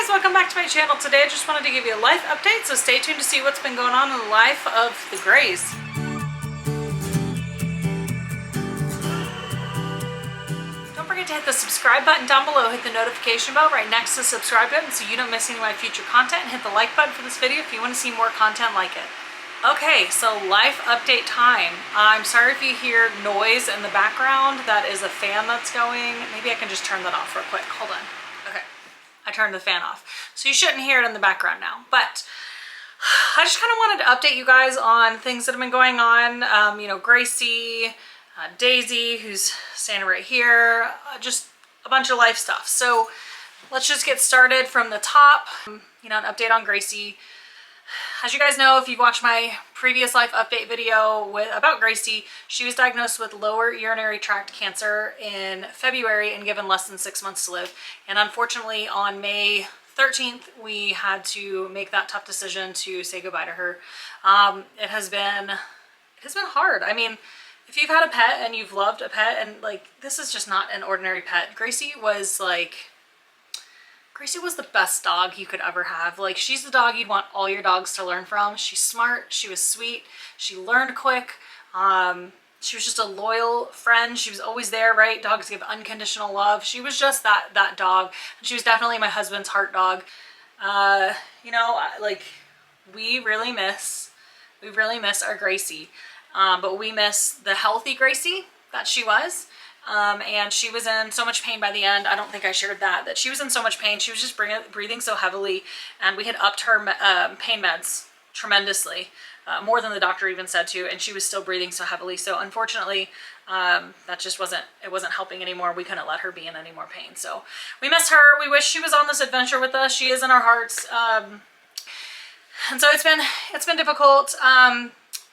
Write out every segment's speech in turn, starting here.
welcome back to my channel. Today I just wanted to give you a life update, so stay tuned to see what's been going on in the life of the Grays. Don't forget to hit the subscribe button down below, hit the notification bell right next to the subscribe button so you don't miss any of my future content, and hit the like button for this video if you want to see more content like it. Okay, so life update time. I'm sorry if you hear noise in the background. That is a fan that's going. Maybe I can just turn that off real quick. Hold on. Okay, I turned the fan off. So you shouldn't hear it in the background now. But I just kind of wanted to update you guys on things that have been going on. You know, Gracie, Daisy, who's standing right here, just a bunch of life stuff. So let's just get started from the top. You know, an update on Gracie. As you guys know, if you've watched my previous life update video about Gracie, she was diagnosed with lower urinary tract cancer in February and given less than 6 months to live. And unfortunately, on May 13th, we had to make that tough decision to say goodbye to her. It has been hard. I mean, if you've had a pet and you've loved a pet, and like, this is just not an ordinary pet. Gracie was the best dog you could ever have. Like, she's the dog you'd want all your dogs to learn from. She's smart, she was sweet, she learned quick, she was just a loyal friend. She was always there, right? Dogs give unconditional love. She was just that dog. And she was definitely my husband's heart dog. You know, like, we really miss our Gracie. But we miss the healthy Gracie that she was. And she was in so much pain by the end. I don't think I shared that she was in so much pain. She was just breathing so heavily, and we had upped her pain meds tremendously, more than the doctor even said to, and she was still breathing so heavily. So unfortunately, that just wasn't helping anymore. We couldn't let her be in any more pain. So we miss her. We wish she was on this adventure with us. She is in our hearts. And so it's been difficult,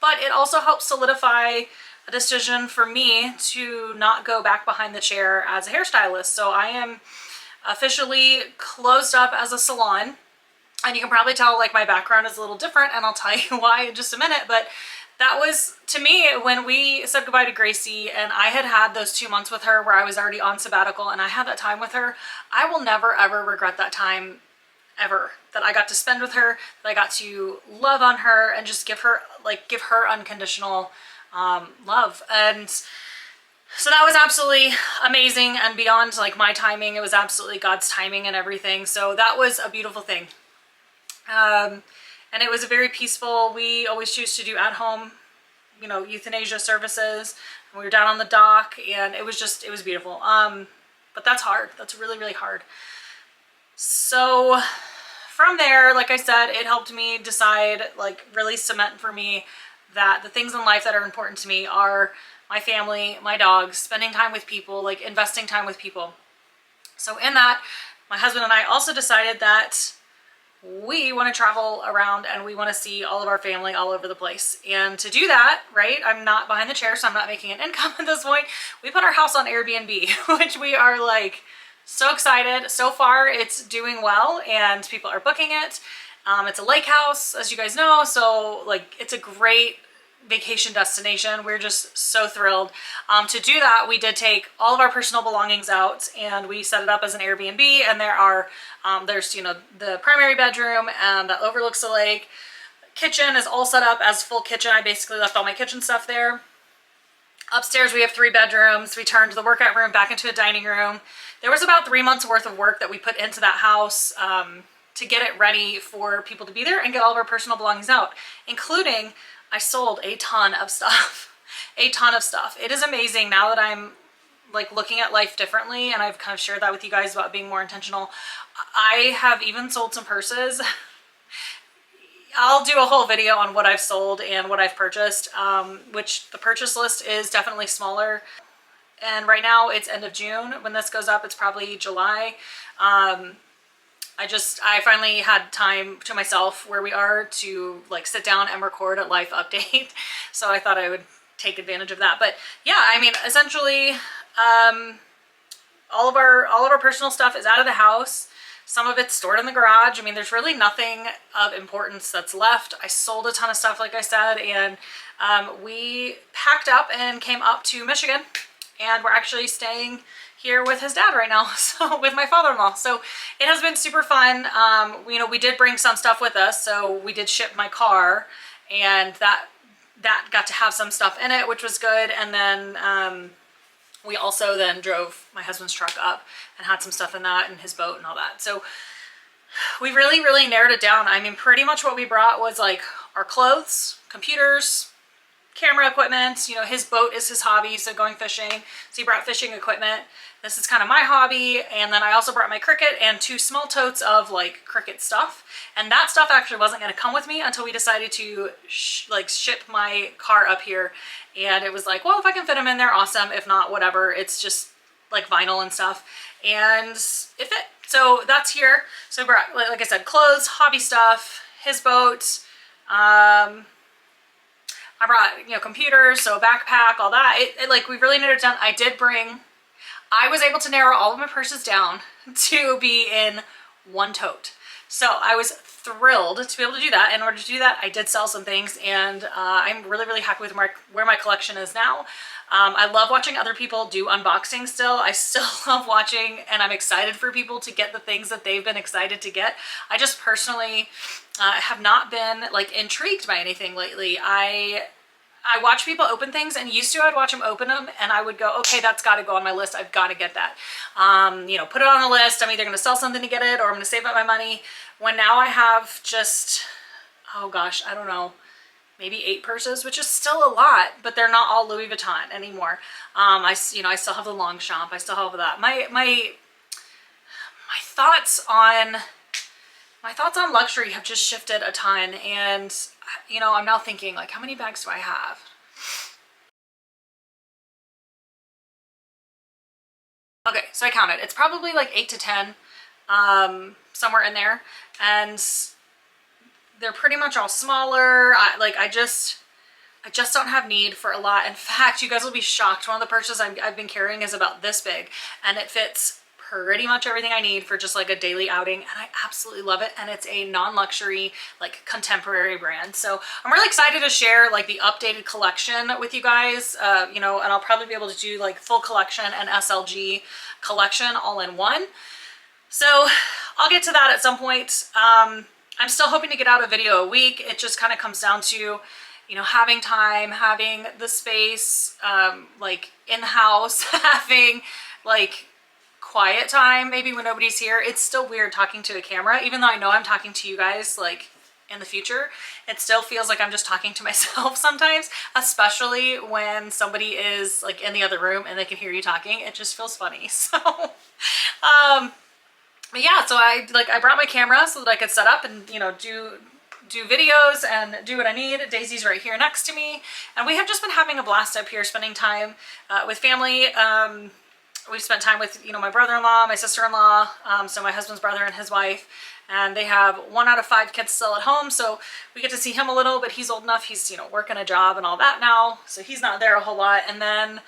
but it also helps solidify a decision for me to not go back behind the chair as a hairstylist. So I am officially closed up as a salon, and you can probably tell, like, my background is a little different, and I'll tell you why in just a minute. But that was, to me, when we said goodbye to Gracie, and I had those 2 months with her where I was already on sabbatical and I had that time with her. I will never ever regret that time, ever, that I got to spend with her, that I got to love on her and just give her unconditional love. And so that was absolutely amazing, and beyond like my timing, it was absolutely God's timing and everything. So that was a beautiful thing. And it was a very peaceful, we always choose to do at home, you know, euthanasia services. And we were down on the dock, and it was beautiful. But that's hard. That's really, really hard. So from there, like I said, it helped me decide, like, really cement for me that the things in life that are important to me are my family, my dogs, spending time with people, like investing time with people. So in that, my husband and I also decided that we want to travel around and we want to see all of our family all over the place. And to do that, right, I'm not behind the chair, so I'm not making an income at this point. We put our house on Airbnb, which we are like so excited. So far it's doing well and people are booking it. It's a lake house, as you guys know, so like it's a great vacation destination. We're just so thrilled. To do that, we did take all of our personal belongings out and we set it up as an Airbnb, and there's, you know, the primary bedroom and that overlooks the lake. Kitchen is all set up as full kitchen. I basically left all my kitchen stuff there. Upstairs we have 3 bedrooms. We turned the workout room back into a dining room. There was about 3 months worth of work that we put into that house to get it ready for people to be there and get all of our personal belongings out, including I sold a ton of stuff. A ton of stuff. It is amazing now that I'm like looking at life differently, and I've kind of shared that with you guys about being more intentional. I have even sold some purses. I'll do a whole video on what I've sold and what I've purchased, which the purchase list is definitely smaller. And right now it's end of June. When this goes up, it's probably July. I finally had time to myself where we are to like sit down and record a life update. So I thought I would take advantage of that. But yeah, I mean, essentially, all of our personal stuff is out of the house. Some of it's stored in the garage. I mean, there's really nothing of importance that's left. I sold a ton of stuff, like I said, and we packed up and came up to Michigan, and we're actually staying here with his dad right now, so with my father-in-law. So it has been super fun. You know, we did bring some stuff with us, so we did ship my car, and that got to have some stuff in it, which was good. And then we also then drove my husband's truck up and had some stuff in that and his boat and all that. So we really narrowed it down. I mean, pretty much what we brought was like our clothes, computers, camera equipment. You know, his boat is his hobby, so going fishing. So he brought fishing equipment. This is kind of my hobby. And then I also brought my Cricut and 2 small totes of like Cricut stuff. And that stuff actually wasn't going to come with me until we decided to ship my car up here. And it was like, well, if I can fit them in there, awesome. If not, whatever. It's just like vinyl and stuff. And it fit. So that's here. So I brought, like I said, clothes, hobby stuff, his boat. I brought, you know, computers, so a backpack, all that. Like, we really narrowed it down. I was able to narrow all of my purses down to be in one tote. So I was thrilled to be able to do that. In order to do that, I did sell some things, and I'm really happy with where my collection is now. I love watching other people do unboxing still. I still love watching, and I'm excited for people to get the things that they've been excited to get. I just personally have not been like intrigued by anything lately. I watch people open things, and used to I'd watch them open them and I would go, okay, that's got to go on my list. I've got to get that. You know, put it on the list. I'm either going to sell something to get it, or I'm going to save up my money. When now I have just, oh gosh, I don't know, maybe 8 purses, which is still a lot, but they're not all Louis Vuitton anymore. I still have the Longchamp. I still have that. My thoughts on luxury have just shifted a ton, and you know, I'm now thinking like, how many bags do I have? Okay, so I counted. It's probably like 8 to 10, somewhere in there, and they're pretty much all smaller. I just don't have need for a lot. In fact, you guys will be shocked. One of the purses I've been carrying is about this big, and it fits pretty much everything I need for just like a daily outing, and I absolutely love it. And it's a non-luxury, like contemporary brand. So I'm really excited to share like the updated collection with you guys, you know, and I'll probably be able to do like full collection and SLG collection all in one. So I'll get to that at some point. I'm still hoping to get out a video a week. It just kind of comes down to, you know, having time, having the space, like in the house, having like quiet time, maybe when nobody's here. It's still weird talking to a camera, even though I know I'm talking to you guys like in the future. It still feels like I'm just talking to myself sometimes, especially when somebody is like in the other room and they can hear you talking. It just feels funny. So but yeah, so I brought my camera so that I could set up and, you know, do videos and do what I need. Daisy's right here next to me, and we have just been having a blast up here, spending time with family. We've spent time with, you know, my brother-in-law, my sister-in-law, so my husband's brother and his wife, and they have 1 out of 5 kids still at home, so we get to see him a little, but he's old enough. He's, you know, working a job and all that now, so he's not there a whole lot. And then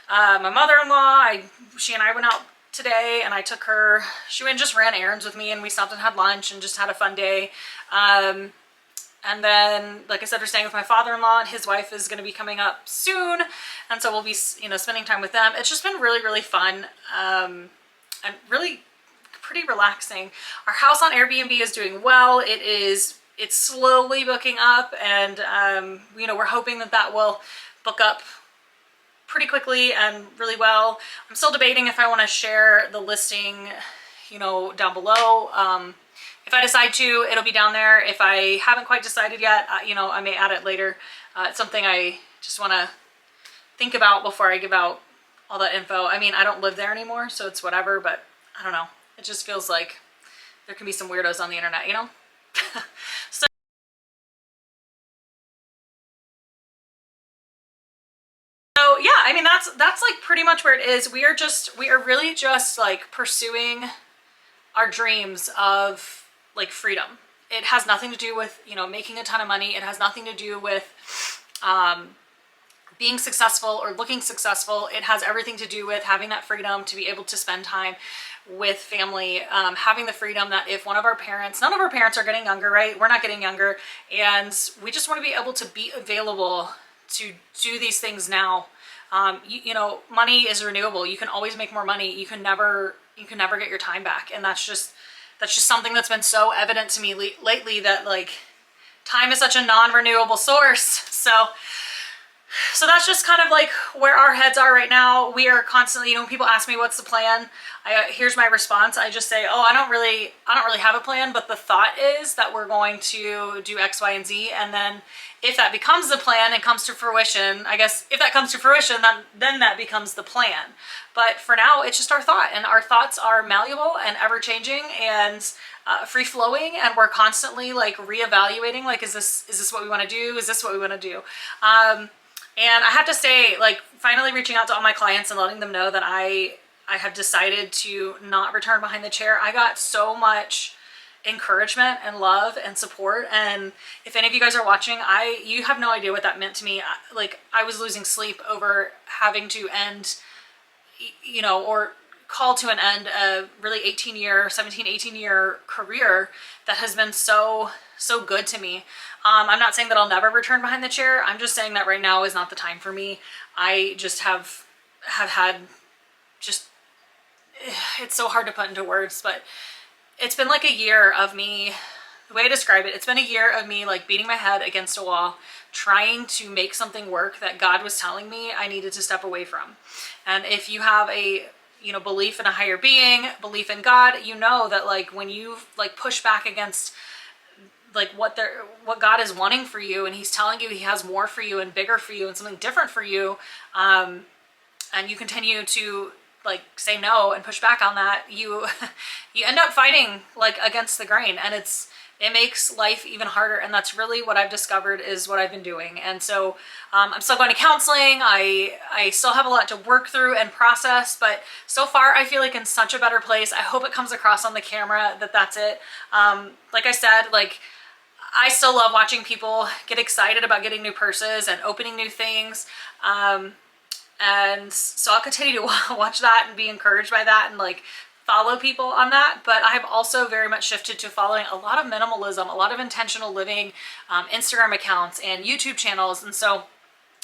my mother-in-law, she and I went out today, and I took her, she went and just ran errands with me, and we stopped and had lunch and just had a fun day. And then, like I said, we're staying with my father-in-law, and his wife is going to be coming up soon, and so we'll be, you know, spending time with them. It's just been really fun, and really pretty relaxing. Our house on Airbnb is doing well. It's slowly booking up, and you know, we're hoping that will book up pretty quickly and really well. I'm still debating if I want to share the listing, you know, down below. If I decide to, it'll be down there. If I haven't quite decided yet, you know, I may add it later. It's something I just want to think about before I give out all that info. I mean, I don't live there anymore, so it's whatever, but I don't know. It just feels like there can be some weirdos on the internet, you know? So yeah, I mean, that's like pretty much where it is. We are really just like pursuing our dreams of like freedom. It has nothing to do with, you know, making a ton of money. It has nothing to do with being successful or looking successful. It has everything to do with having that freedom to be able to spend time with family, having the freedom that if one of our parents, none of our parents are getting younger, right? We're not getting younger, and we just want to be able to be available to do these things now. You know, money is renewable. You can always make more money. You can never get your time back. And that's just something that's been so evident to me lately, that like time is such a non-renewable source. So that's just kind of like where our heads are right now. We are constantly, you know, when people ask me what's the plan, here's my response. I just say, oh, I don't really have a plan, but the thought is that we're going to do X, Y, and Z. And then if that becomes the plan and comes to fruition, I guess if that comes to fruition, then that becomes the plan. But for now, it's just our thought, and our thoughts are malleable and ever-changing and free-flowing, and we're constantly like reevaluating, like, is this what we want to do? Is this what we want to do? And I have to say, like, finally reaching out to all my clients and letting them know that I have decided to not return behind the chair. I got so much encouragement and love and support, and if any of you guys are watching, you have no idea what that meant to me. Like, I was losing sleep over having to end, you know, or call to an end a really 17, 18 year career that has been so good to me. I'm not saying that I'll never return behind the chair. I'm just saying that right now is not the time for me. I just have had just, it's so hard to put into words, but it's been like a year of me, the way I describe it, it's been a year of me like beating my head against a wall, trying to make something work that God was telling me I needed to step away from. And if you have a, you know, belief in a higher being, belief in God, you know that like when you like push back against like what God is wanting for you, and he's telling you he has more for you and bigger for you and something different for you, and you continue to like say no and push back on that, you end up fighting like against the grain, and it makes life even harder. And that's really what I've discovered is what I've been doing. And so I'm still going to counseling. I still have a lot to work through and process, but so far I feel like in such a better place. I hope it comes across on the camera that that's it. Like I said, like, I still love watching people get excited about getting new purses and opening new things. And so I'll continue to watch that and be encouraged by that and like follow people on that. But I've also very much shifted to following a lot of minimalism, a lot of intentional living, Instagram accounts and YouTube channels. And so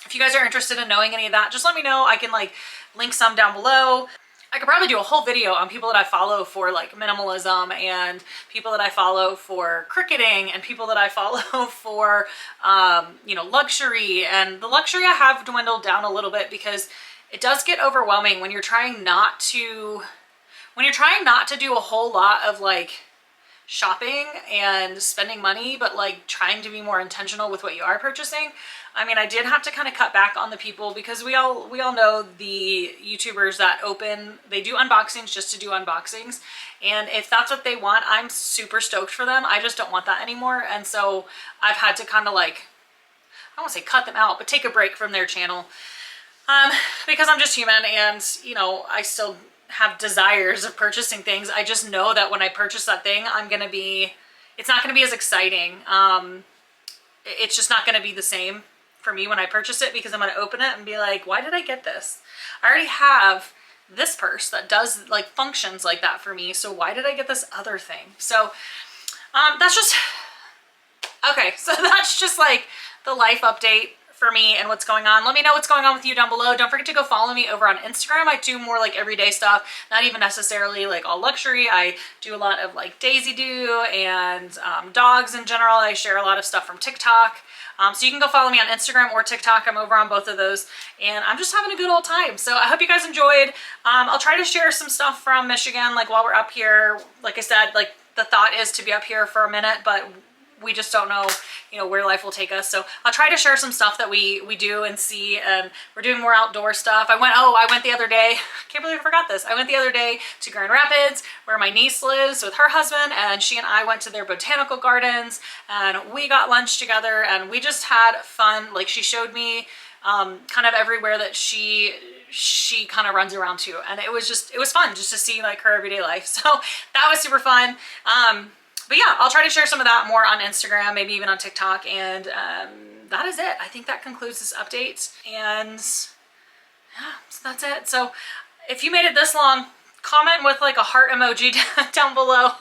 if you guys are interested in knowing any of that, just let me know. I can like link some down below. I could probably do a whole video on people that I follow for like minimalism, and people that I follow for cricketing, and people that I follow for, you know, luxury. And the luxury I have dwindled down a little bit because it does get overwhelming when you're trying not to do a whole lot of like shopping and spending money, but like trying to be more intentional with what you are purchasing. I mean, I did have to kind of cut back on the people because we all know the YouTubers that they do unboxings just to do unboxings. And if that's what they want, I'm super stoked for them. I just don't want that anymore. And so I've had to kind of like, I don't want to say cut them out, but take a break from their channel. Because I'm just human, and you know, I still have desires of purchasing things. I just know that when I purchase that thing, it's not going to be as exciting. It's just not going to be the same for me when I purchase it, because I'm going to open it and be like, why did I get this? I already have this purse that does like functions like that for me, so why did I get this other thing? So that's just okay. So that's just like the life update for me and what's going on. Let me know what's going on with you down below. Don't forget to go follow me over on Instagram. I do more like everyday stuff, not even necessarily like all luxury. I do a lot of like Daisy Do and dogs in general. I share a lot of stuff from TikTok. So you can go follow me on Instagram or TikTok. I'm over on both of those, and I'm just having a good old time. So I hope you guys enjoyed. I'll try to share some stuff from Michigan, like while we're up here. Like I said, like the thought is to be up here for a minute, but we just don't know, you know, where life will take us. So I'll try to share some stuff that we do and see, and we're doing more outdoor stuff. I went the other day, can't believe I forgot this. I went the other day to Grand Rapids, where my niece lives with her husband, and she and I went to their botanical gardens, and we got lunch together, and we just had fun. Like, she showed me kind of everywhere that she kind of runs around to, and it was fun just to see like her everyday life. So that was super fun. But yeah, I'll try to share some of that more on Instagram, maybe even on TikTok. And that is it. I think that concludes this update. And yeah, so that's it. So if you made it this long, comment with like a heart emoji down below.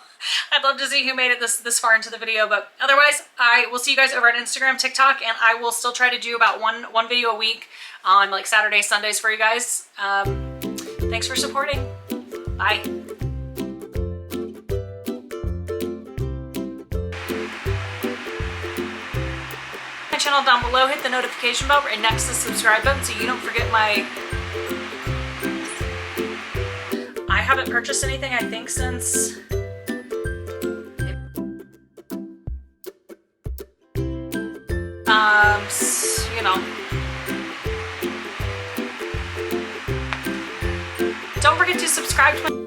I'd love to see who made it this far into the video, but otherwise I will see you guys over on Instagram, TikTok, and I will still try to do about one video a week on like Saturdays, Sundays for you guys. Thanks for supporting. Bye. My channel down below, hit the notification bell right next to the subscribe button so you don't forget my... I haven't purchased anything, I think, since... you know. Don't forget to subscribe to my